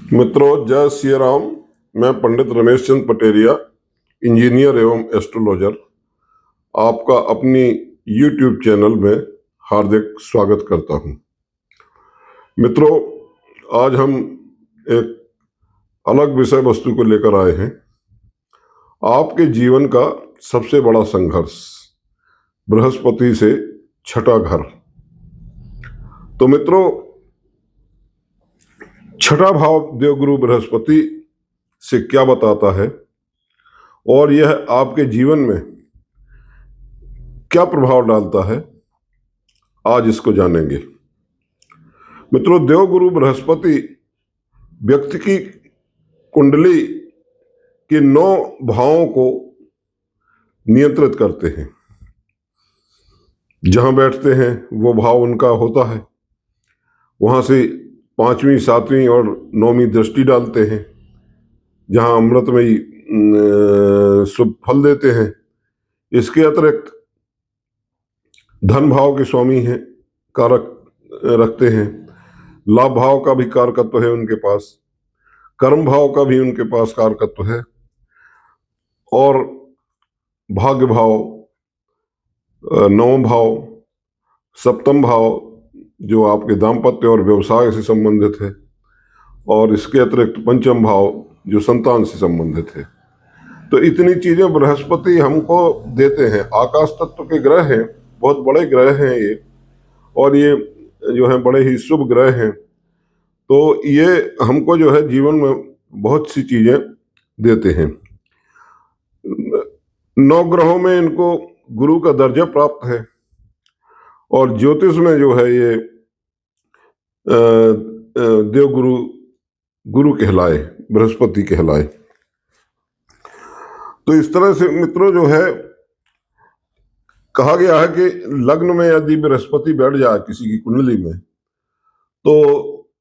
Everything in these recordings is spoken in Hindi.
मित्रों, जय श्री राम। मैं पंडित रमेश चंद्र पटेरिया, इंजीनियर एवं एस्ट्रोलॉजर, आपका अपनी YouTube चैनल में हार्दिक स्वागत करता हूं। मित्रों, आज हम एक अलग विषय वस्तु को लेकर आए हैं। आपके जीवन का सबसे बड़ा संघर्ष, बृहस्पति से छठा घर। तो मित्रों, छठा भाव देवगुरु बृहस्पति से क्या बताता है और यह आपके जीवन में क्या प्रभाव डालता है, आज इसको जानेंगे। मित्रों, देवगुरु बृहस्पति व्यक्ति की कुंडली के 9 भावों को नियंत्रित करते हैं। जहां बैठते हैं वो भाव उनका होता है, वहां से 5वीं 7वीं और 9वीं दृष्टि डालते हैं, जहां अमृतमयी शुभ फल देते हैं। इसके अतिरिक्त धन भाव के स्वामी हैं, कारक रखते हैं। लाभ भाव का भी कारकत्व है उनके पास, कर्म भाव का भी उनके पास कारकत्व है, और भाग्य भाव, 9वां भाव, सप्तम भाव जो आपके दाम्पत्य और व्यवसाय से संबंधित है, और इसके अतिरिक्त पंचम भाव जो संतान से संबंधित है। तो इतनी चीजें बृहस्पति हमको देते हैं। आकाश तत्व के ग्रह हैं, बहुत बड़े ग्रह हैं ये, और ये जो है बड़े ही शुभ ग्रह हैं। तो ये हमको जो है जीवन में बहुत सी चीजें देते हैं। 9 ग्रहों में इनको गुरु का दर्जा प्राप्त है, और ज्योतिष में जो है ये देवगुरु गुरु कहलाए, बृहस्पति कहलाए। तो इस तरह से मित्रों जो है कहा गया है कि लग्न में यदि बृहस्पति बैठ जाए किसी की कुंडली में, तो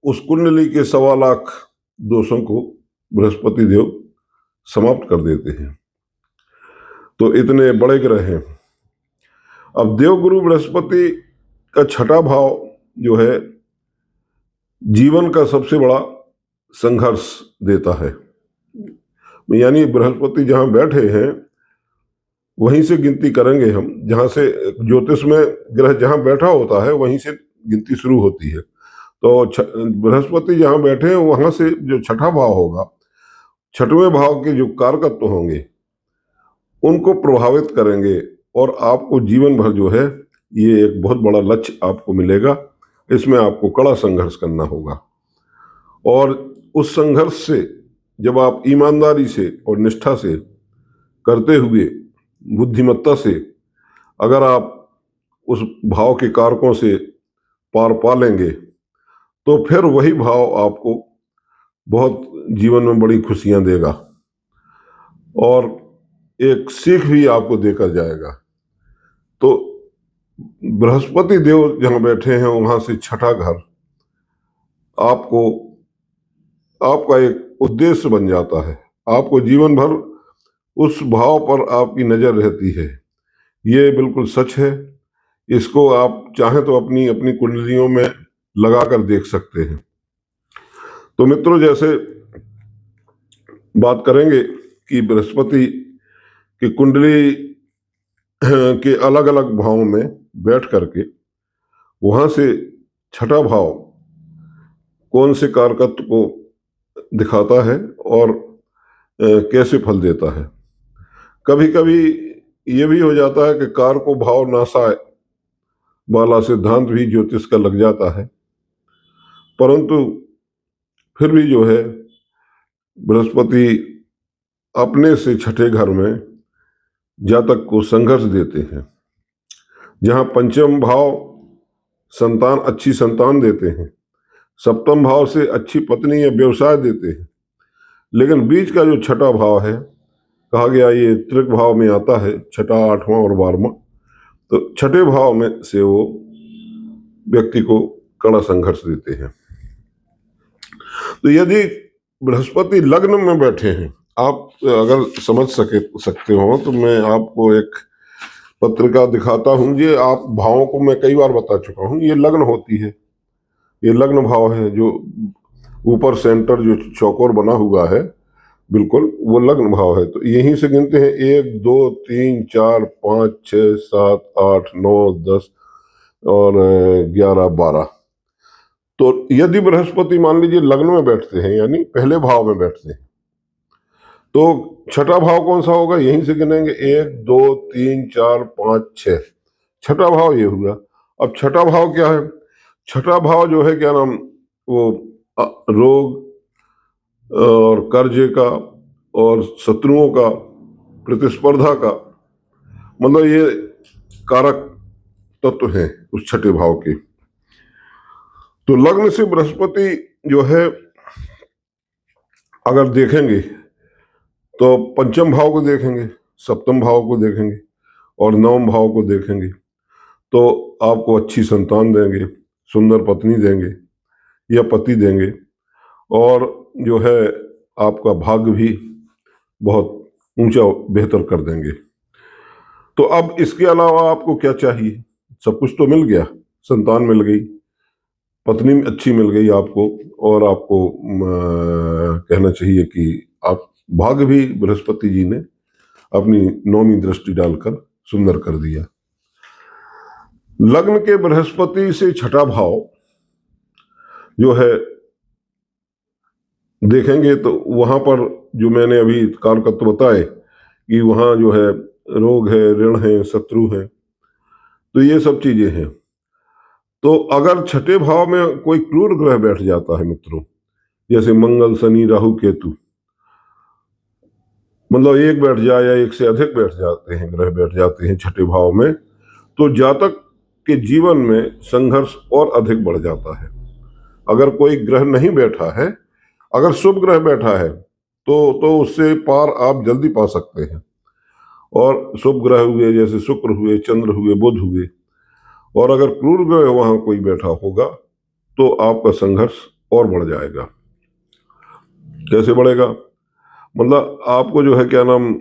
उस कुंडली के 1.25 लाख दोषों को बृहस्पति देव समाप्त कर देते हैं। तो इतने बड़े ग्रह हैं। अब देवगुरु बृहस्पति का छठा भाव जो है जीवन का सबसे बड़ा संघर्ष देता है। यानी बृहस्पति जहां बैठे हैं वहीं से गिनती करेंगे हम, जहां से ज्योतिष में ग्रह जहां बैठा होता है वहीं से गिनती शुरू होती है। तो बृहस्पति जहां बैठे हैं वहां से जो छठा भाव होगा, 6वें भाव के जो कारकत्व होंगे उनको प्रभावित करेंगे, और आपको जीवन भर जो है ये एक बहुत बड़ा लक्ष्य आपको मिलेगा। इसमें आपको कड़ा संघर्ष करना होगा, और उस संघर्ष से जब आप ईमानदारी से और निष्ठा से करते हुए, बुद्धिमत्ता से अगर आप उस भाव के कारकों से पार पा लेंगे, तो फिर वही भाव आपको बहुत जीवन में बड़ी खुशियां देगा और एक सीख भी आपको देकर जाएगा। तो बृहस्पति देव जहां बैठे हैं वहां से छठा घर आपको, आपका एक उद्देश्य बन जाता है। आपको जीवन भर उस भाव पर आपकी नजर रहती है। ये बिल्कुल सच है। इसको आप चाहें तो अपनी अपनी कुंडलियों में लगा कर देख सकते हैं। तो मित्रों, जैसे बात करेंगे कि बृहस्पति की कुंडली के अलग अलग भावों में बैठ करके वहां से छठा भाव कौन से कारकत्व को दिखाता है और कैसे फल देता है। कभी कभी ये भी हो जाता है कि कार को भाव नासाय वाला सिद्धांत भी ज्योतिष का लग जाता है, परंतु फिर भी जो है बृहस्पति अपने से छठे घर में जातक को संघर्ष देते हैं। जहां पंचम भाव संतान, अच्छी संतान देते हैं, सप्तम भाव से अच्छी पत्नी या व्यवसाय देते हैं, लेकिन बीच का जो छठा भाव है, कहा गया ये त्रिक भाव में आता है, छठा, 8वां और 12वां। तो छठे भाव में से वो व्यक्ति को कड़ा संघर्ष देते हैं। तो यदि बृहस्पति लग्न में बैठे हैं, आप अगर समझ सकते हो तो मैं आपको एक पत्रिका दिखाता हूं। ये आप भावों को मैं कई बार बता चुका हूं। ये लग्न होती है, ये लग्न भाव है जो ऊपर सेंटर जो चौकोर बना हुआ है बिल्कुल, वो लग्न भाव है। तो यहीं से गिनते हैं, 1 2 3 4 5 6 7 8 9 10 और 11 12। तो यदि बृहस्पति मान लीजिए लग्न में बैठते हैं, यानी पहले भाव में बैठते हैं, तो छठा भाव कौन सा होगा, यहीं से गिनेंगे, 1 2 3 4 5 6। छठा भाव ये हुआ। अब छठा भाव क्या है? छठा भाव जो है क्या नाम, वो रोग और कर्जे का और शत्रुओं का, प्रतिस्पर्धा का, मतलब ये कारक तत्व हैं उस छठे भाव के। तो लग्न से बृहस्पति जो है अगर देखेंगे तो पंचम भाव को देखेंगे, सप्तम भाव को देखेंगे और नवम भाव को देखेंगे, तो आपको अच्छी संतान देंगे, सुंदर पत्नी देंगे या पति देंगे, और जो है आपका भाग्य भी बहुत ऊंचा बेहतर कर देंगे। तो अब इसके अलावा आपको क्या चाहिए? सब कुछ तो मिल गया, संतान मिल गई, पत्नी अच्छी मिल गई आपको, और आपको कहना चाहिए कि आप भाग्य भी बृहस्पति जी ने अपनी नौवीं दृष्टि डालकर सुंदर कर दिया। लग्न के बृहस्पति से छठा भाव जो है देखेंगे तो वहां पर जो मैंने अभी कारकत्व बताए कि वहां जो है रोग है, ऋण है, शत्रु है, तो ये सब चीजें हैं। तो अगर छठे भाव में कोई क्रूर ग्रह बैठ जाता है मित्रों, जैसे मंगल, शनि, राहु, केतु, मतलब एक बैठ जाए या एक से अधिक बैठ जाते हैं, ग्रह बैठ जाते हैं छठे भाव में, तो जातक के जीवन में संघर्ष और अधिक बढ़ जाता है। अगर कोई ग्रह नहीं बैठा है, अगर शुभ ग्रह बैठा है तो उससे पार आप जल्दी पा सकते हैं। और शुभ ग्रह हुए जैसे शुक्र हुए, चंद्र हुए, बुध हुए, और अगर क्रूर ग्रह वहां कोई बैठा होगा तो आपका संघर्ष और बढ़ जाएगा। कैसे बढ़ेगा? मतलब आपको जो है क्या नाम,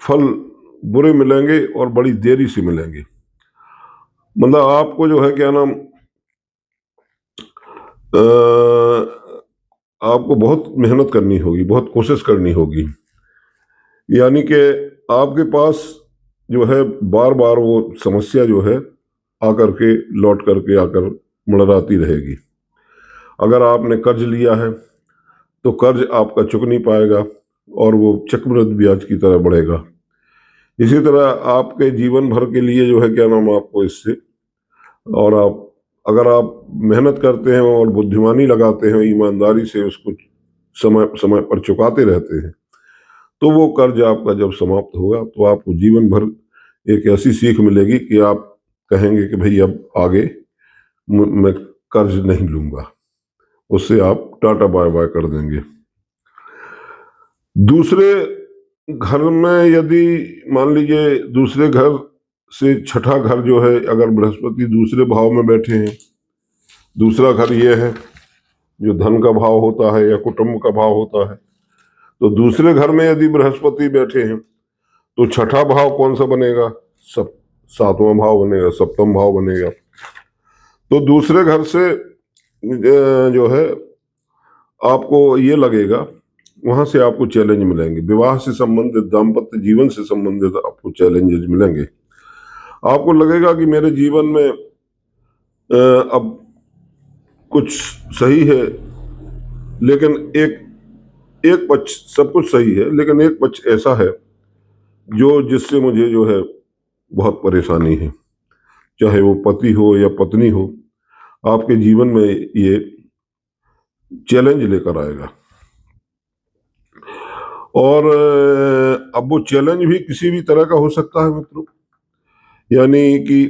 फल बुरे मिलेंगे और बड़ी देरी से मिलेंगे। मतलब आपको जो है क्या नाम, आपको बहुत मेहनत करनी होगी, बहुत कोशिश करनी होगी, यानी कि आपके पास जो है बार बार वो समस्या जो है आकर के, लौट करके आकर मंडराती रहेगी। अगर आपने कर्ज लिया है तो कर्ज आपका चुक नहीं पाएगा और वो चक्रवृद्धि ब्याज की तरह बढ़ेगा। इसी तरह आपके जीवन भर के लिए जो है क्या नाम, आपको इससे, और आप अगर आप मेहनत करते हैं और बुद्धिमानी लगाते हैं, ईमानदारी से उसको समय समय पर चुकाते रहते हैं, तो वो कर्ज आपका जब समाप्त होगा तो आपको जीवन भर एक ऐसी सीख मिलेगी कि आप कहेंगे कि भाई अब आगे मैं कर्ज नहीं लूंगा, उससे आप टाटा बाय बाय कर देंगे। दूसरे घर में यदि मान लीजिए दूसरे घर से छठा घर जो है, अगर बृहस्पति दूसरे भाव में बैठे हैं, दूसरा घर ये है जो धन का भाव होता है या कुटुंब का भाव होता है, तो दूसरे घर में यदि बृहस्पति बैठे हैं तो छठा भाव कौन सा बनेगा? सातवां भाव बनेगा, सप्तम भाव बनेगा। तो दूसरे घर से जो है आपको ये लगेगा, वहां से आपको चैलेंज मिलेंगे, विवाह से संबंधित, दाम्पत्य जीवन से संबंधित आपको चैलेंजेस मिलेंगे। आपको लगेगा कि मेरे जीवन में अब कुछ सही है, लेकिन एक पक्ष, सब कुछ सही है लेकिन एक पक्ष ऐसा है जो जिससे मुझे जो है बहुत परेशानी है, चाहे वो पति हो या पत्नी हो, आपके जीवन में ये चैलेंज लेकर आएगा। और अब वो चैलेंज भी किसी भी तरह का हो सकता है मित्रों, यानी कि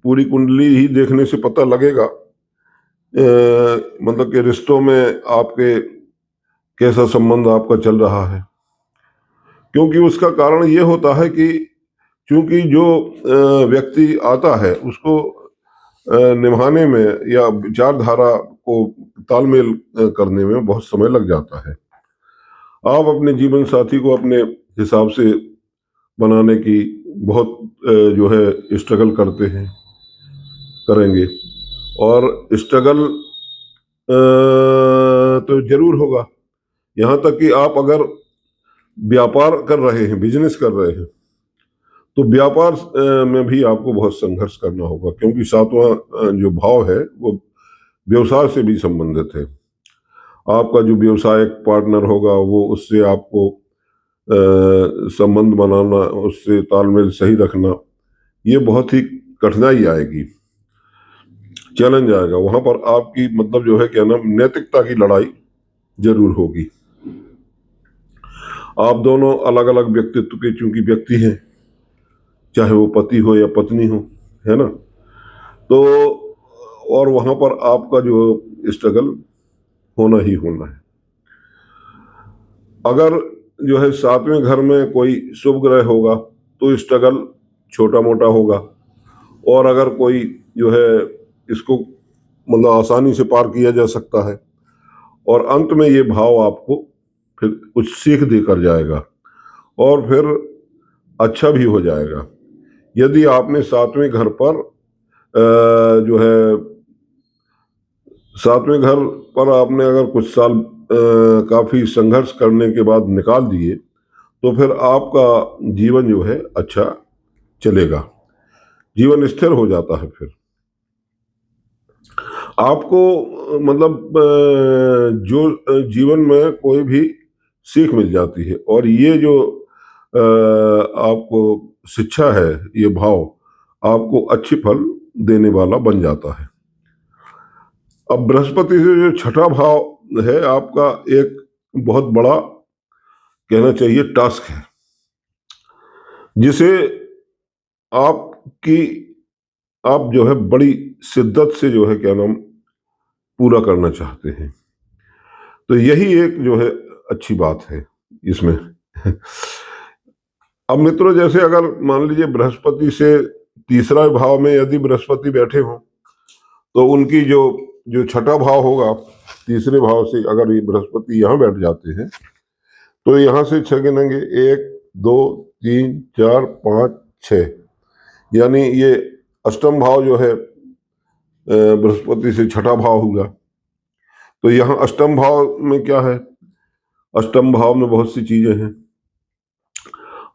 पूरी कुंडली ही देखने से पता लगेगा, मतलब कि रिश्तों में आपके कैसा संबंध आपका चल रहा है। क्योंकि उसका कारण ये होता है कि चूंकि जो व्यक्ति आता है उसको निभाने में या विचारधारा को तालमेल करने में बहुत समय लग जाता है। आप अपने जीवन साथी को अपने हिसाब से बनाने की बहुत जो है स्ट्रगल करते हैं, करेंगे, और स्ट्रगल तो जरूर होगा। यहाँ तक कि आप अगर व्यापार कर रहे हैं, बिजनेस कर रहे हैं, तो व्यापार में भी आपको बहुत संघर्ष करना होगा, क्योंकि सातवां जो भाव है वो व्यवसाय से भी संबंधित है। आपका जो व्यवसायिक पार्टनर होगा वो उससे आपको संबंध बनाना, उससे तालमेल सही रखना, ये बहुत ही कठिनाई आएगी, चैलेंज आएगा। वहां पर आपकी मतलब जो है क्या नाम, नैतिकता की लड़ाई जरूर होगी। आप दोनों अलग अलग व्यक्तित्व के चूंकि व्यक्ति हैं, चाहे वो पति हो या पत्नी हो, है ना, तो और वहां पर आपका जो स्ट्रगल होना ही होना है। अगर जो है सातवें घर में कोई शुभ ग्रह होगा तो स्ट्रगल छोटा मोटा होगा, और अगर कोई जो है इसको मतलब आसानी से पार किया जा सकता है, और अंत में ये भाव आपको फिर कुछ सीख देकर जाएगा और फिर अच्छा भी हो जाएगा। यदि आपने सातवें घर पर जो है सातवें घर पर आपने अगर कुछ साल काफी संघर्ष करने के बाद निकाल दिए, तो फिर आपका जीवन जो है अच्छा चलेगा, जीवन स्थिर हो जाता है। फिर आपको मतलब जो जीवन में कोई भी सीख मिल जाती है, और ये जो आपको शिक्षा है, ये भाव आपको अच्छी फल देने वाला बन जाता है। अब बृहस्पति से जो छठा भाव है आपका, एक बहुत बड़ा कहना चाहिए टास्क है, जिसे आपकी आप जो है बड़ी शिद्दत से जो है क्या नाम पूरा करना चाहते हैं। तो यही एक जो है अच्छी बात है इसमें। अब मित्रों, जैसे अगर मान लीजिए बृहस्पति से तीसरा भाव में यदि बृहस्पति बैठे हो, तो उनकी जो जो छठा भाव होगा, तीसरे भाव से अगर ये बृहस्पति यहाँ बैठ जाते हैं, तो यहाँ से छह गिनेंगे, 1 2 3 4 5 6, यानी ये अष्टम भाव जो है बृहस्पति से छठा भाव होगा। तो यहाँ अष्टम भाव में क्या है, अष्टम भाव में बहुत सी चीजें हैं।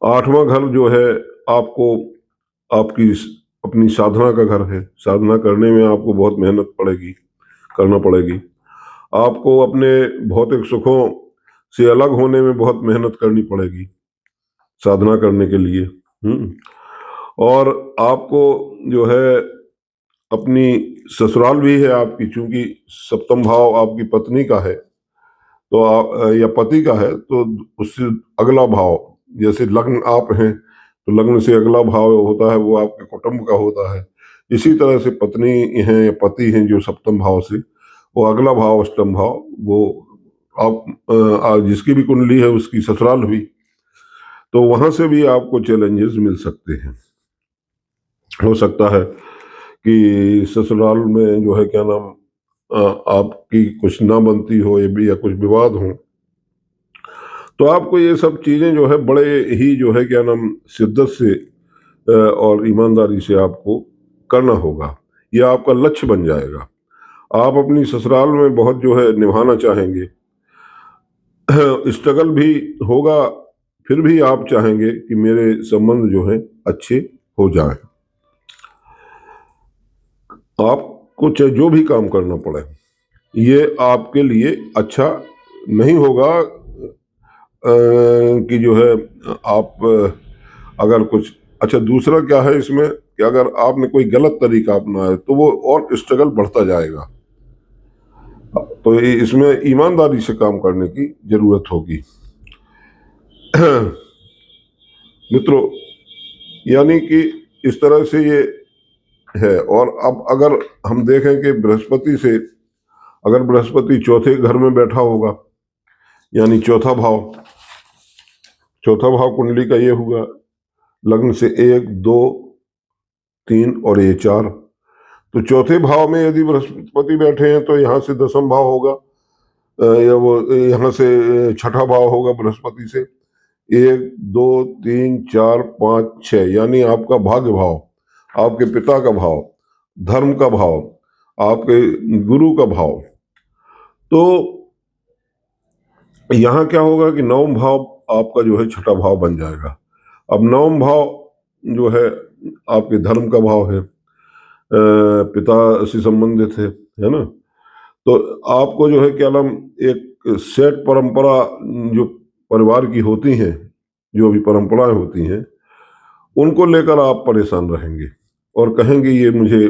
आठवां घर जो है आपको आपकी अपनी साधना का घर है, साधना करने में आपको बहुत मेहनत करना पड़ेगी। आपको अपने भौतिक सुखों से अलग होने में बहुत मेहनत करनी पड़ेगी साधना करने के लिए। और आपको जो है अपनी ससुराल भी है आपकी, चूंकि सप्तम भाव आपकी पत्नी का है, तो या पति का है, तो उससे अगला भाव, जैसे लग्न आप हैं तो लग्न से अगला भाव होता है वो आपके कुटुंब का होता है। इसी तरह से पत्नी हैं या पति हैं जो सप्तम भाव से, वो अगला भाव अष्टम भाव, वो आप जिसकी भी कुंडली है उसकी ससुराल हुई, तो वहां से भी आपको चैलेंजेस मिल सकते हैं। हो सकता है कि ससुराल में जो है क्या नाम आपकी कुछ ना बनती हो या कुछ विवाद हो, तो आपको ये सब चीजें जो है बड़े ही जो है क्या नाम शिद्दत से और ईमानदारी से आपको करना होगा। यह आपका लक्ष्य बन जाएगा। आप अपनी ससुराल में बहुत जो है निभाना चाहेंगे, स्ट्रगल भी होगा, फिर भी आप चाहेंगे कि मेरे संबंध जो है अच्छे हो जाएं। आपको चाहे जो भी काम करना पड़े, ये आपके लिए अच्छा नहीं होगा कि जो है आप अगर कुछ अच्छा। दूसरा क्या है इसमें कि अगर आपने कोई गलत तरीका अपनाया तो वो और स्ट्रगल बढ़ता जाएगा। तो इसमें ईमानदारी से काम करने की जरूरत होगी मित्रों। यानी कि इस तरह से ये है। और अब अगर हम देखें कि बृहस्पति से अगर बृहस्पति चौथे घर में बैठा होगा, यानी चौथा भाव कुंडली का ये हुआ, लग्न से 1 2 3 और ये 4। तो चौथे भाव में यदि बृहस्पति बैठे हैं तो यहाँ से दसम भाव होगा, या वो यहाँ से छठा भाव होगा बृहस्पति से। 1 2 3 4 5 6, यानी आपका भाग्य भाव, आपके पिता का भाव, धर्म का भाव, आपके गुरु का भाव। तो यहाँ क्या होगा कि नवम भाव आपका जो है छठा भाव बन जाएगा। अब नवम भाव जो है आपके धर्म का भाव है, पिता से संबंधित है ना। तो आपको जो है क्या नाम, एक सेट परंपरा जो परिवार की होती हैं, जो भी परंपराएं होती हैं, उनको लेकर आप परेशान रहेंगे और कहेंगे ये मुझे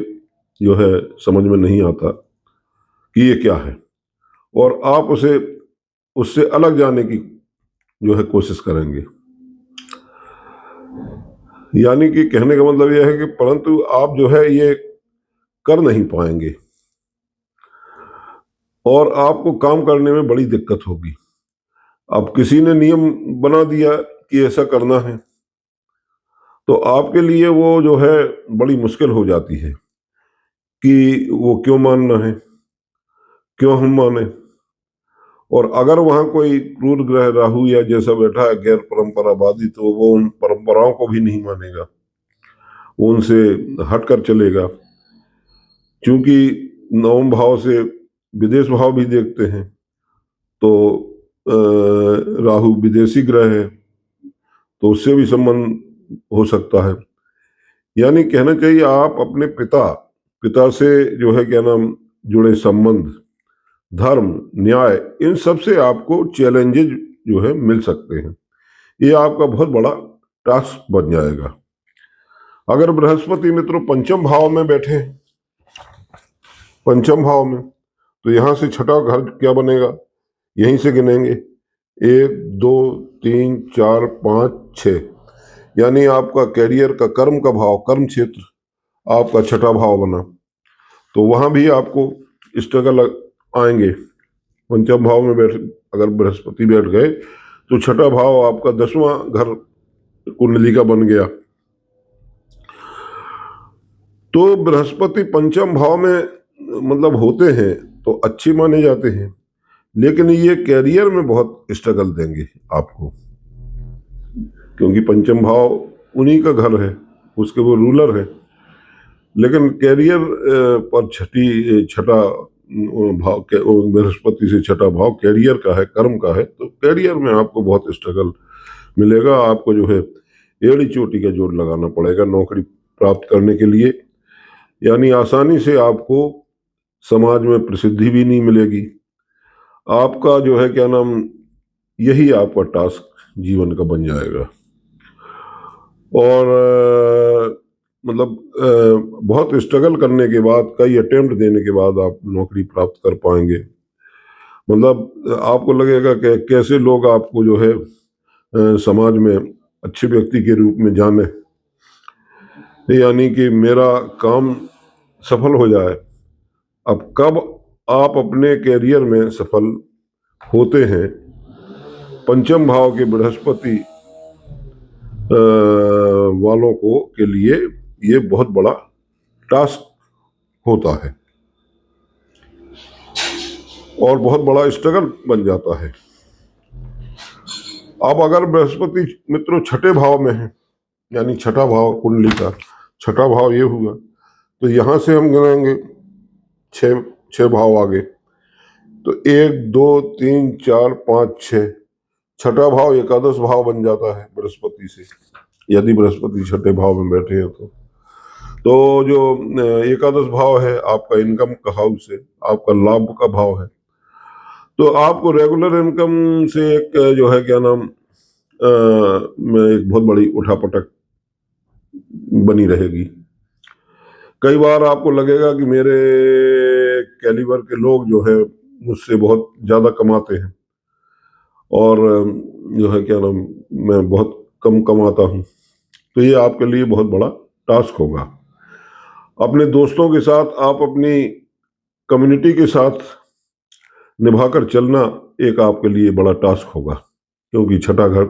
जो है समझ में नहीं आता कि ये क्या है, और आप उसे उससे अलग जाने की जो है कोशिश करेंगे। यानी कि कहने का मतलब यह है कि परंतु आप जो है ये कर नहीं पाएंगे और आपको काम करने में बड़ी दिक्कत होगी। अब किसी ने नियम बना दिया कि ऐसा करना है, तो आपके लिए वो जो है बड़ी मुश्किल हो जाती है कि वो क्यों मानना है, क्यों हम माने। और अगर वहां कोई क्रूर ग्रह राहु या जैसा बैठा है गैर परंपरावादी, तो वो उन परंपराओं को भी नहीं मानेगा, वो उनसे हटकर चलेगा। क्योंकि नवम भाव से विदेश भाव भी देखते हैं, तो राहु विदेशी ग्रह है, तो उससे भी संबंध हो सकता है। यानी कहना चाहिए आप अपने पिता पिता से जो है क्या नाम जुड़े संबंध, धर्म, न्याय, इन सब से आपको चैलेंजेस जो है मिल सकते हैं। ये आपका बहुत बड़ा टास्क बन जाएगा। अगर बृहस्पति मित्रों पंचम भाव में बैठे, पंचम भाव में, तो यहां से छठा घर क्या बनेगा, यहीं से गिनेंगे, 1 2 3 4 5 6, यानी आपका कैरियर का कर्म का भाव, कर्म क्षेत्र आपका छठा भाव बना। तो वहां भी आपको स्ट्रगल आएंगे। पंचम भाव में बैठ अगर बृहस्पति बैठ गए तो छठा भाव आपका 10वां घर कुंडली का बन गया। तो बृहस्पति पंचम भाव में मतलब होते हैं तो अच्छे माने जाते हैं, लेकिन ये कैरियर में बहुत स्ट्रगल देंगे आपको, क्योंकि पंचम भाव उन्हीं का घर है, उसके वो रूलर है। लेकिन कैरियर पर छठा भाव बृहस्पति से छठा भाव कैरियर का है, कर्म का है, तो कैरियर में आपको बहुत स्ट्रगल मिलेगा। आपको जो है एड़ी चोटी का जोर लगाना पड़ेगा नौकरी प्राप्त करने के लिए। यानी आसानी से आपको समाज में प्रसिद्धि भी नहीं मिलेगी। आपका जो है क्या नाम, यही आपका टास्क जीवन का बन जाएगा। और मतलब बहुत स्ट्रगल करने के बाद, कई अटेम्प्ट देने के बाद आप नौकरी प्राप्त कर पाएंगे। मतलब आपको लगेगा कि कैसे लोग आपको जो है समाज में अच्छे व्यक्ति के रूप में जाने, यानी कि मेरा काम सफल हो जाए। अब कब आप अपने कैरियर में सफल होते हैं, पंचम भाव के बृहस्पति वालों को के लिए ये बहुत बड़ा टास्क होता है और बहुत बड़ा स्ट्रगल बन जाता है। अब अगर बृहस्पति मित्रों छठे भाव में है, यानी छठा भाव कुंडली का छठा भाव ये हुआ, तो यहां से हम गिनाएंगे छह छह भाव आगे, तो 1 2 3 4 5 6, छठा भाव एकादश भाव बन जाता है बृहस्पति से, यदि बृहस्पति छठे भाव में बैठे हैं तो जो एकादश भाव है आपका इनकम का हाउस है, आपका लाभ का भाव है। तो आपको रेगुलर इनकम से एक जो है क्या नाम में एक बहुत बड़ी उठापटक बनी रहेगी। कई बार आपको लगेगा कि मेरे कैलिबर के लोग जो है मुझसे बहुत ज्यादा कमाते हैं और जो है क्या नाम मैं बहुत कम कमाता हूँ। तो ये आपके लिए बहुत बड़ा टास्क होगा। अपने दोस्तों के साथ, आप अपनी कम्युनिटी के साथ निभाकर चलना एक आपके लिए बड़ा टास्क होगा, क्योंकि छठा घर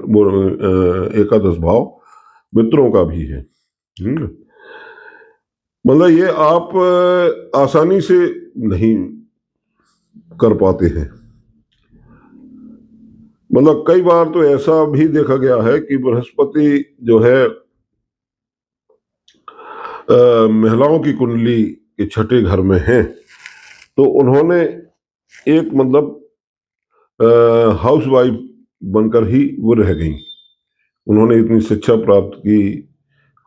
एकादश भाव मित्रों का भी है। मतलब ये आप आसानी से नहीं कर पाते हैं। मतलब कई बार तो ऐसा भी देखा गया है कि बृहस्पति जो है महिलाओं की कुंडली के छठे घर में है, तो उन्होंने एक मतलब हाउस वाइफ बनकर ही वो रह गई। उन्होंने इतनी शिक्षा प्राप्त की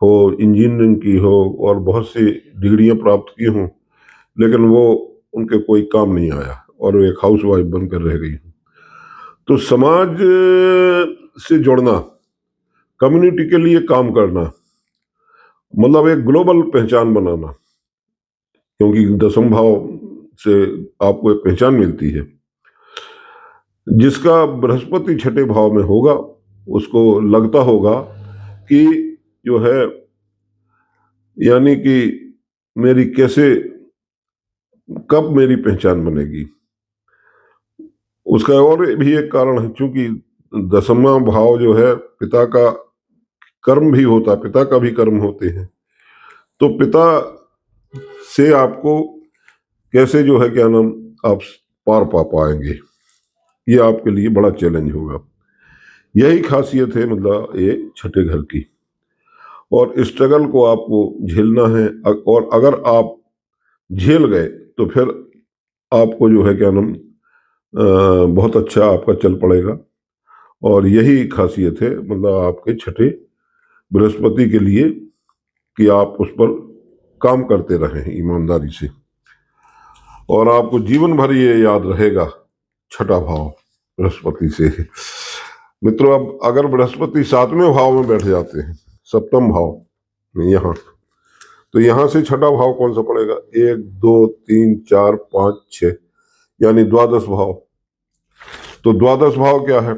हो, इंजीनियरिंग की हो और बहुत सी डिग्रियां प्राप्त की हों, लेकिन वो उनके कोई काम नहीं आया और वो एक हाउस वाइफ बनकर रह गई। तो समाज से जुड़ना, कम्युनिटी के लिए काम करना, मतलब एक ग्लोबल पहचान बनाना, क्योंकि दसम भाव से आपको एक पहचान मिलती है। जिसका बृहस्पति छठे भाव में होगा उसको लगता होगा कि जो है, यानी कि मेरी कैसे, कब मेरी पहचान बनेगी। उसका और भी एक कारण है, क्योंकि दसवां भाव जो है पिता का कर्म भी होता है, पिता का भी कर्म होते हैं। तो पिता से आपको कैसे जो है क्या नाम आप पार पा पाएंगे, ये आपके लिए बड़ा चैलेंज होगा। यही खासियत है मतलब ये छठे घर की। और स्ट्रगल को आपको झेलना है, और अगर आप झेल गए तो फिर आपको जो है क्या नाम बहुत अच्छा आपका चल पड़ेगा। और यही खासियत है मतलब आपके छठे बृहस्पति के लिए, कि आप उस पर काम करते रहें ईमानदारी से, और आपको जीवन भर ये याद रहेगा छठा भाव बृहस्पति से। मित्रों, अब अगर बृहस्पति सातवें भाव में बैठ जाते हैं, सप्तम भाव में यहाँ, तो यहां से छठा भाव कौन सा पड़ेगा? 1 2 3 4 5 6, यानी द्वादश भाव। तो द्वादश भाव क्या है?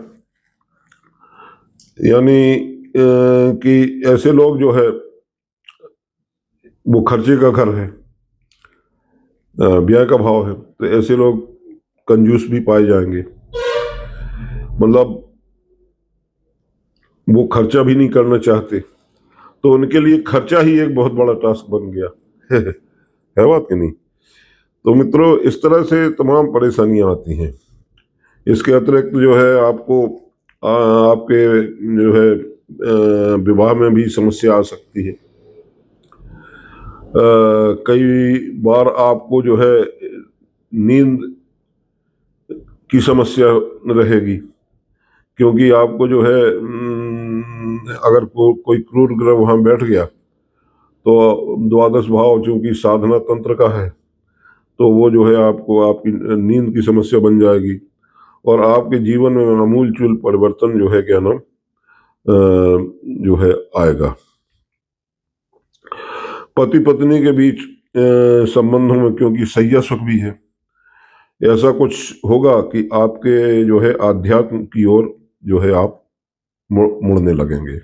यानी कि ऐसे लोग जो है वो खर्चे का घर है, ब्याह का भाव है, तो ऐसे लोग कंजूस भी पाए जाएंगे। मतलब वो खर्चा भी नहीं करना चाहते, तो उनके लिए खर्चा ही एक बहुत बड़ा टास्क बन गया। है बात कि नहीं? तो मित्रों, इस तरह से तमाम परेशानियां आती हैं। इसके अतिरिक्त जो है आपको आपके जो है विवाह में भी समस्या आ सकती है। कई बार आपको जो है नींद की समस्या रहेगी, क्योंकि आपको जो है अगर कोई क्रूर ग्रह वहां बैठ गया, तो द्वादश भाव चूंकि साधना तंत्र का है, तो वो जो है आपको आपकी नींद की समस्या बन जाएगी, और आपके जीवन में आमूल चूल परिवर्तन जो है क्या नाम जो है आएगा। पति पत्नी के बीच संबंधों में क्योंकि सैया सुख भी है, ऐसा कुछ होगा कि आपके जो है आध्यात्म की ओर जो है आप मुड़ने लगेंगे।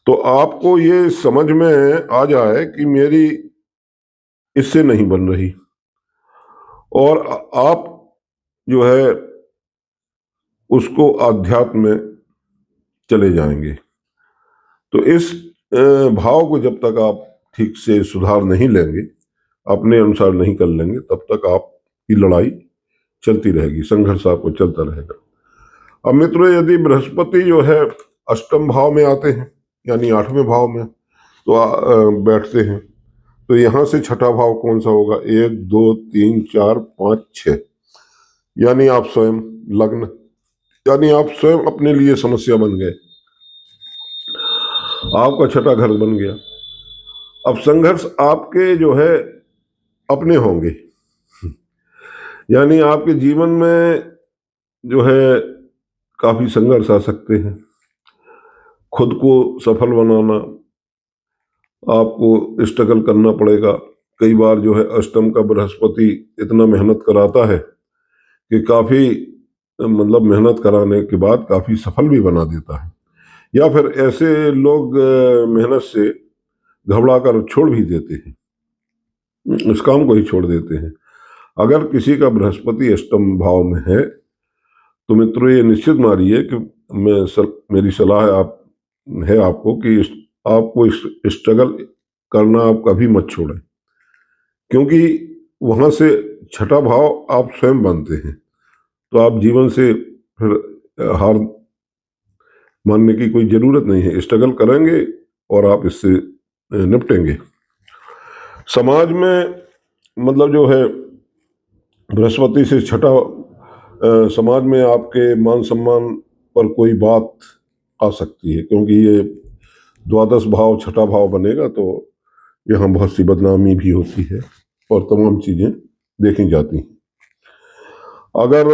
तो आपको ये समझ में आ जाए कि मेरी इससे नहीं बन रही, और आप जो है उसको आध्यात्म में चले जाएंगे। तो इस भाव को जब तक आप ठीक से सुधार नहीं लेंगे, अपने अनुसार नहीं कर लेंगे, तब तक आपकी लड़ाई चलती रहेगी, संघर्ष आपको चलता रहेगा। अब मित्रों, यदि बृहस्पति जो है अष्टम भाव में आते हैं, यानी आठवें भाव में तो बैठते हैं, तो यहां से छठा भाव कौन सा होगा? 1 2 3 4 5 6, यानी आप स्वयं लग्न, यानी आप स्वयं अपने लिए समस्या बन गए, आपका छठा घर बन गया। अब संघर्ष आपके जो है अपने होंगे, यानी आपके जीवन में जो है काफी संघर्ष आ सकते हैं। खुद को सफल बनाना, आपको स्ट्रगल करना पड़ेगा। कई बार जो है अष्टम का बृहस्पति इतना मेहनत कराता है कि काफी मतलब मेहनत कराने के बाद काफी सफल भी बना देता है। या फिर ऐसे लोग मेहनत से घबरा कर छोड़ भी देते हैं, इस काम को ही छोड़ देते हैं। अगर किसी का बृहस्पति अष्टम भाव में है, तो मित्रों ये निश्चित मानिए कि मेरी सलाह है आपको कि आपको स्ट्रगल करना आप कभी मत छोड़ें, क्योंकि वहां से छठा भाव आप स्वयं बनते हैं। तो आप जीवन से फिर हार मानने की कोई जरूरत नहीं है, स्ट्रगल करेंगे और आप इससे निपटेंगे। समाज में मतलब जो है बृहस्पति से छठा समाज में आपके मान सम्मान पर कोई बात आ सकती है, क्योंकि ये द्वादश भाव छठा भाव बनेगा तो यहाँ बहुत सी बदनामी भी होती है और तमाम चीजें देखी जाती हैं। अगर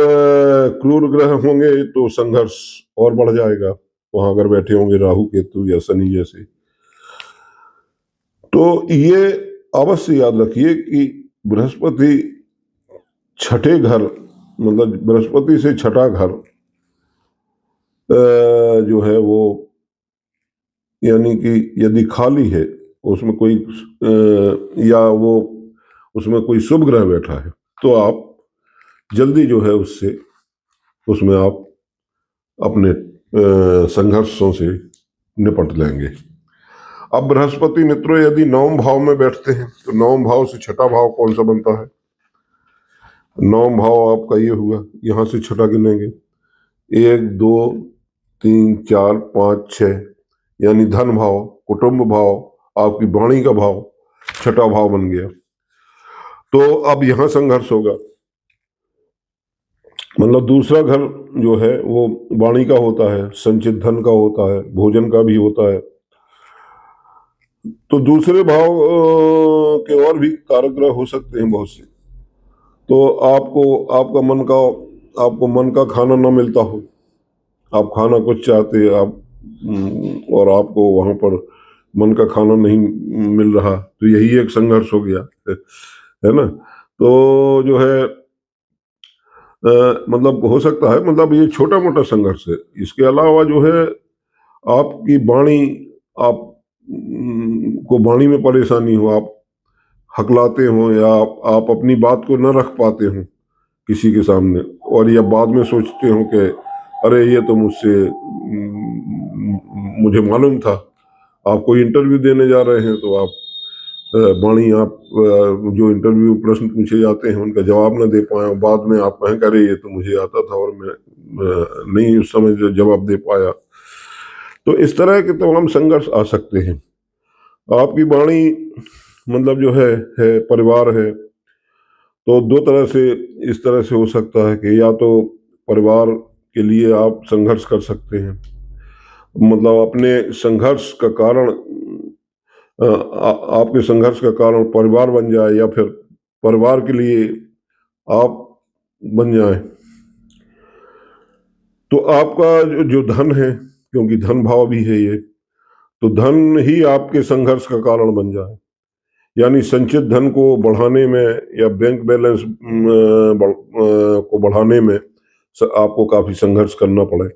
क्रूर ग्रह होंगे तो संघर्ष और बढ़ जाएगा। वहां अगर बैठे होंगे राहु केतु या शनि जैसे, तो ये अवश्य याद रखिए कि बृहस्पति छठे घर, मतलब बृहस्पति से छठा घर जो है वो, यानी कि यदि खाली है उसमें कोई या वो उसमें कोई शुभ ग्रह बैठा है, तो आप जल्दी जो है उससे उसमें आप अपने संघर्षों से निपट लेंगे। अब बृहस्पति मित्रों यदि नवम भाव में बैठते हैं तो नवम भाव से छठा भाव कौन सा बनता है? नवम भाव आपका ये हुआ, यहां से छठा गिनेंगे, 1 2 3 4 5 6, यानी धन भाव, कुटुंब भाव, आपकी वाणी का भाव छठा भाव बन गया। तो अब यहां संघर्ष होगा, मतलब दूसरा घर जो है वो वाणी का होता है, संचित धन का होता है, भोजन का भी होता है। तो दूसरे भाव के और भी कारक ग्रह हो सकते हैं बहुत से। तो आपको मन का खाना ना मिलता हो, आप खाना कुछ चाहते, आप और आपको वहां पर मन का खाना नहीं मिल रहा, तो यही एक संघर्ष हो गया है ना। तो जो है मतलब हो सकता है, मतलब ये छोटा मोटा संघर्ष है। इसके अलावा जो है आपकी वाणी, आप को वाणी में परेशानी हो, आप हकलाते हो या आप अपनी बात को न रख पाते हो किसी के सामने, और या बाद में सोचते हो कि अरे ये तो मुझे मालूम था। आप कोई इंटरव्यू देने जा रहे हैं तो आप वाणी, आप जो इंटरव्यू प्रश्न पूछे जाते हैं उनका जवाब न दे पाए, बाद में आप कहें अरे ये तो मुझे आता था और मैं नहीं उस समय जो जवाब दे पाया। तो इस तरह के तमाम संघर्ष आ सकते हैं। आपकी वाणी मतलब जो है परिवार है, तो दो तरह से, इस तरह से हो सकता है कि या तो परिवार के लिए आप संघर्ष कर सकते हैं, मतलब अपने संघर्ष का कारण आपके संघर्ष का कारण परिवार बन जाए, या फिर परिवार के लिए आप बन जाए। तो आपका जो धन है, क्योंकि धन भाव भी है ये, तो धन ही आपके संघर्ष का कारण बन जाए, यानी संचित धन को बढ़ाने में या बैंक बैलेंस को बढ़ाने में आपको काफी संघर्ष करना पड़े।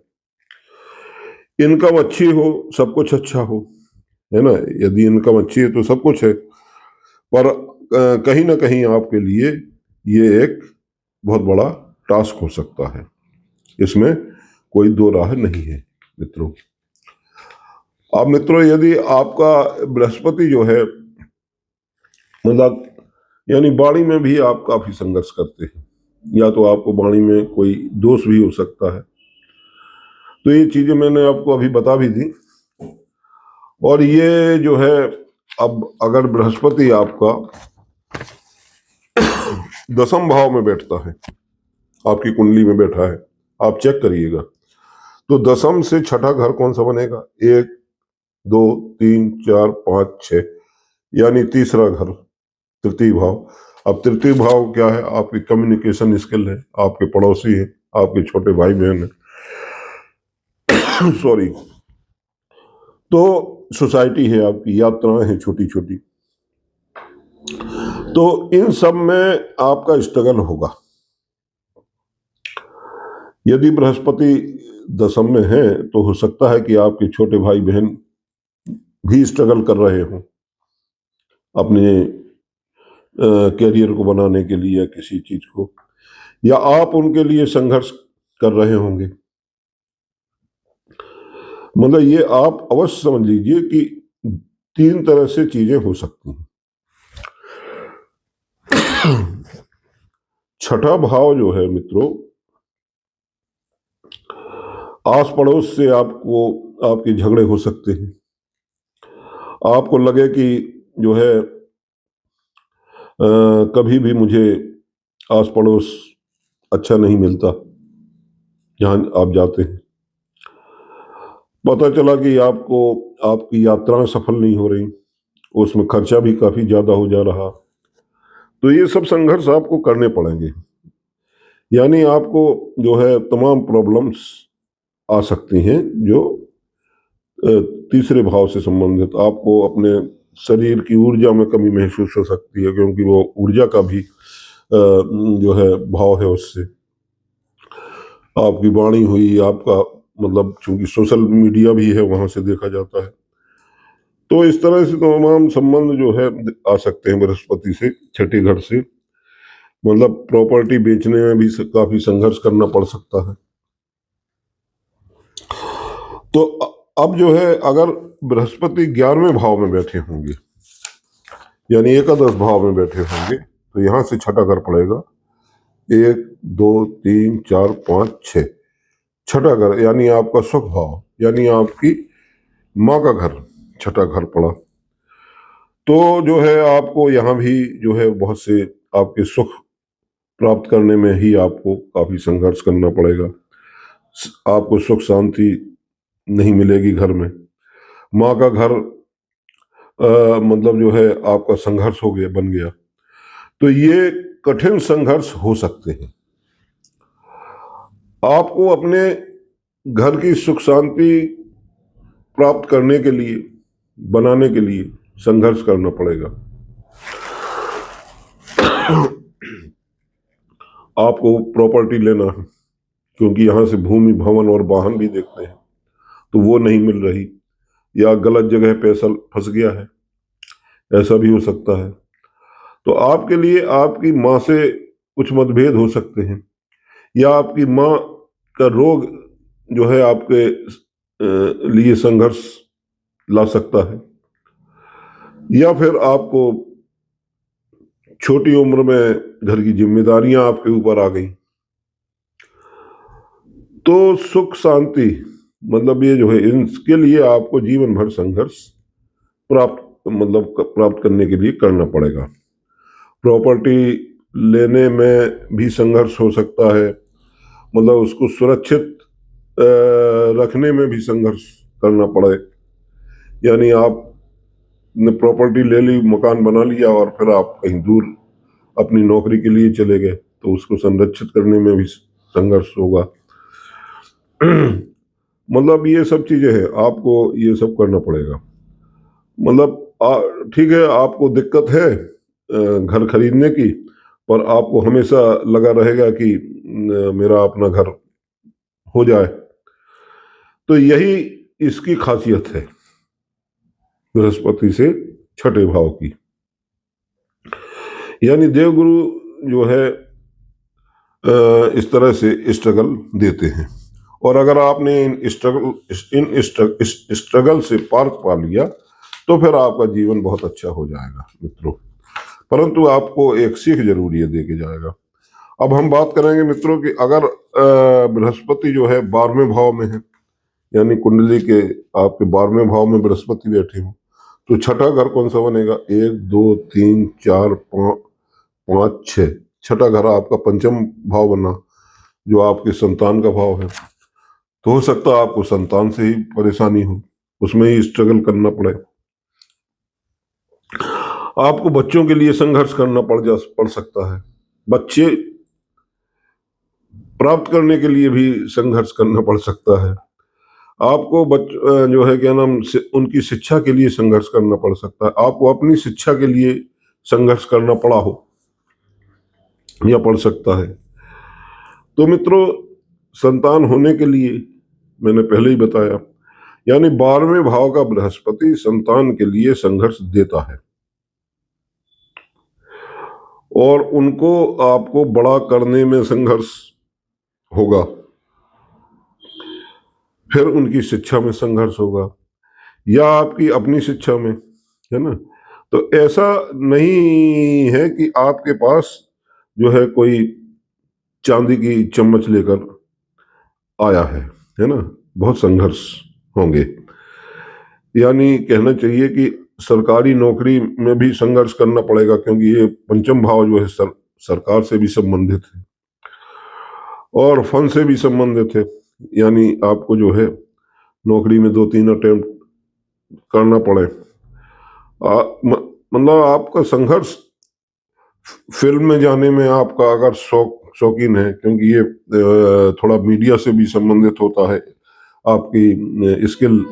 इनकम अच्छी हो, सब कुछ अच्छा हो, है ना। यदि इनकम अच्छी है तो सब कुछ है, पर कहीं ना कहीं आपके लिए ये एक बहुत बड़ा टास्क हो सकता है, इसमें कोई दो राह नहीं है मित्रों। अब मित्रों यदि आपका बृहस्पति जो है, मतलब यानी वाणी में भी आप काफी संघर्ष करते हैं, या तो आपको वाणी में कोई दोष भी हो सकता है, तो ये चीजें मैंने आपको अभी बता भी दी। और ये जो है, अब अगर बृहस्पति आपका दसम भाव में बैठता है, आपकी कुंडली में बैठा है, आप चेक करिएगा, तो दसम से छठा घर कौन सा बनेगा? 1 2 3 4 5 6, यानी तीसरा घर, तृतीय भाव। अब तृतीय भाव क्या है? आपकी कम्युनिकेशन स्किल है, आपके पड़ोसी है, आपके छोटे भाई बहन है सॉरी, तो सोसाइटी है, आपकी यात्राएं हैं छोटी छोटी, तो इन सब में आपका स्ट्रगल होगा। यदि बृहस्पति दसम में है तो हो सकता है कि आपके छोटे भाई बहन भी स्ट्रगल कर रहे हों अपने कैरियर को बनाने के लिए या किसी चीज को, या आप उनके लिए संघर्ष कर रहे होंगे। मतलब ये आप अवश्य समझ लीजिए कि 3 तरह से चीजें हो सकती हैं। छठा भाव जो है मित्रों, आस पड़ोस से आपको आपके झगड़े हो सकते हैं, आपको लगे कि जो है कभी भी मुझे आस पड़ोस अच्छा नहीं मिलता, जहाँ आप जाते हैं, पता चला कि आपको आपकी यात्राएं सफल नहीं हो रही, उसमें खर्चा भी काफी ज्यादा हो जा रहा, तो ये सब संघर्ष आपको करने पड़ेंगे। यानी आपको जो है तमाम प्रॉब्लम्स आ सकती हैं जो अ, तीसरे भाव से संबंधित। आपको अपने शरीर की ऊर्जा में कमी महसूस हो सकती है, क्योंकि वो ऊर्जा का भी जो है भाव है उससे। आपकी वाणी हुई, आपका मतलब चूंकि सोशल मीडिया भी है, वहां से देखा जाता है, तो इस तरह से तमाम संबंध जो है आ सकते हैं बृहस्पति से, छठे घर से। मतलब प्रॉपर्टी बेचने में भी काफी संघर्ष करना पड़ सकता है। तो अब जो है, अगर बृहस्पति 11वें भाव में बैठे होंगे, यानी एकादश भाव में बैठे होंगे, तो यहां से छठा घर पड़ेगा। 1 2 3 4 5 6, छठा घर यानी आपका सुख भाव, यानी आपकी माँ का घर, छठा घर पड़ा। तो जो है आपको यहाँ भी जो है बहुत से आपके सुख प्राप्त करने में ही आपको काफी संघर्ष करना पड़ेगा। आपको सुख शांति नहीं मिलेगी घर में। माँ का घर मतलब जो है आपका संघर्ष हो गया, बन गया। तो ये कठिन संघर्ष हो सकते हैं। आपको अपने घर की सुख शांति प्राप्त करने के लिए, बनाने के लिए संघर्ष करना पड़ेगा। आपको प्रॉपर्टी लेना है, क्योंकि यहां से भूमि भवन और वाहन भी देखते हैं, तो वो नहीं मिल रही, या गलत जगह पैसा फंस गया है, ऐसा भी हो सकता है। तो आपके लिए आपकी माँ से कुछ मतभेद हो सकते हैं, या आपकी माँ का रोग जो है आपके लिए संघर्ष ला सकता है, या फिर आपको छोटी उम्र में घर की जिम्मेदारियां आपके ऊपर आ गई। तो सुख शांति मतलब ये जो है, इसके लिए आपको जीवन भर संघर्ष प्राप्त करने के लिए करना पड़ेगा। प्रॉपर्टी लेने में भी संघर्ष हो सकता है, मतलब उसको सुरक्षित रखने में भी संघर्ष करना पड़े। यानी आपने प्रॉपर्टी ले ली, मकान बना लिया, और फिर आप कहीं दूर अपनी नौकरी के लिए चले गए, तो उसको संरक्षित करने में भी संघर्ष होगा। मतलब ये सब चीजें हैं, आपको ये सब करना पड़ेगा। मतलब ठीक है, आपको दिक्कत है घर खरीदने की, पर आपको हमेशा लगा रहेगा कि मेरा अपना घर हो जाए। तो यही इसकी खासियत है बृहस्पति से छठे भाव की। यानी देवगुरु जो है इस तरह से स्ट्रगल देते हैं, और अगर आपने इन स्ट्रगल से पार पा लिया, तो फिर आपका जीवन बहुत अच्छा हो जाएगा मित्रों। परंतु आपको एक सीख जरूर ये दे के जाएगा। अब हम बात करेंगे मित्रों कि अगर बृहस्पति जो है 12वें भाव में है, यानी कुंडली के आपके 12वें भाव में बृहस्पति बैठे हो, तो छठा घर कौन सा बनेगा? 1 2 3 4 5 6, छठा घर आपका पंचम भाव बना, जो आपके संतान का भाव है। तो हो सकता है आपको संतान से ही परेशानी हो, उसमें ही स्ट्रगल करना पड़े। आपको बच्चों के लिए संघर्ष करना पड़ सकता है। बच्चे प्राप्त करने के लिए भी संघर्ष करना पड़ सकता है। आपको जो है क्या नाम से उनकी शिक्षा के लिए संघर्ष करना पड़ सकता है। आपको अपनी शिक्षा के लिए संघर्ष करना पड़ा हो या पड़ सकता है। तो मित्रों, संतान होने के लिए मैंने पहले ही बताया, यानी 12वें भाव का बृहस्पति संतान के लिए संघर्ष देता है, और उनको आपको बड़ा करने में संघर्ष होगा, फिर उनकी शिक्षा में संघर्ष होगा, या आपकी अपनी शिक्षा में, है ना। तो ऐसा नहीं है कि आपके पास जो है कोई चांदी की चम्मच लेकर आया है ना। बहुत संघर्ष होंगे। यानी कहना चाहिए कि सरकारी नौकरी में भी संघर्ष करना पड़ेगा, क्योंकि ये पंचम भाव जो है सरकार से भी संबंधित है। और फन से भी संबंधित है, यानी आपको जो है नौकरी में 2-3 अटेम्प्ट करना पड़े। मतलब आपका संघर्ष फिल्म में जाने में आपका अगर शौकीन है, क्योंकि ये थोड़ा मीडिया से भी संबंधित होता है, आपकी स्किल,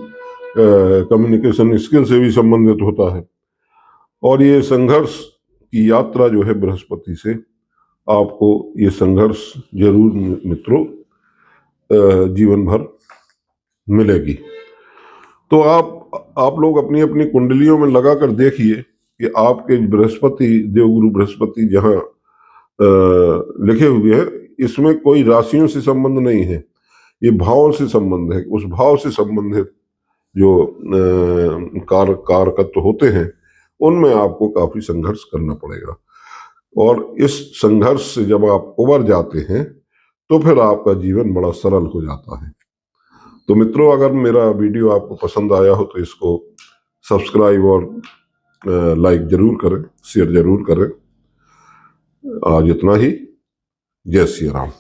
कम्युनिकेशन स्किल से भी संबंधित होता है, और ये संघर्ष की यात्रा जो है बृहस्पति से, आपको ये संघर्ष जरूर मित्रों जीवन भर मिलेगी। तो आप लोग अपनी अपनी कुंडलियों में लगा कर देखिए कि आपके बृहस्पति, देवगुरु बृहस्पति जहाँ लिखे हुए हैं, इसमें कोई राशियों से संबंध नहीं है, ये भावों से संबंध है। उस भाव से संबंधित जो कारकत्व होते हैं, उनमें आपको काफी संघर्ष करना पड़ेगा, और इस संघर्ष से जब आप उबर जाते हैं तो फिर आपका जीवन बड़ा सरल हो जाता है। तो मित्रों, अगर मेरा वीडियो आपको पसंद आया हो तो इसको सब्सक्राइब और लाइक जरूर करें, शेयर जरूर करें। आज इतना ही। जय श्री राम।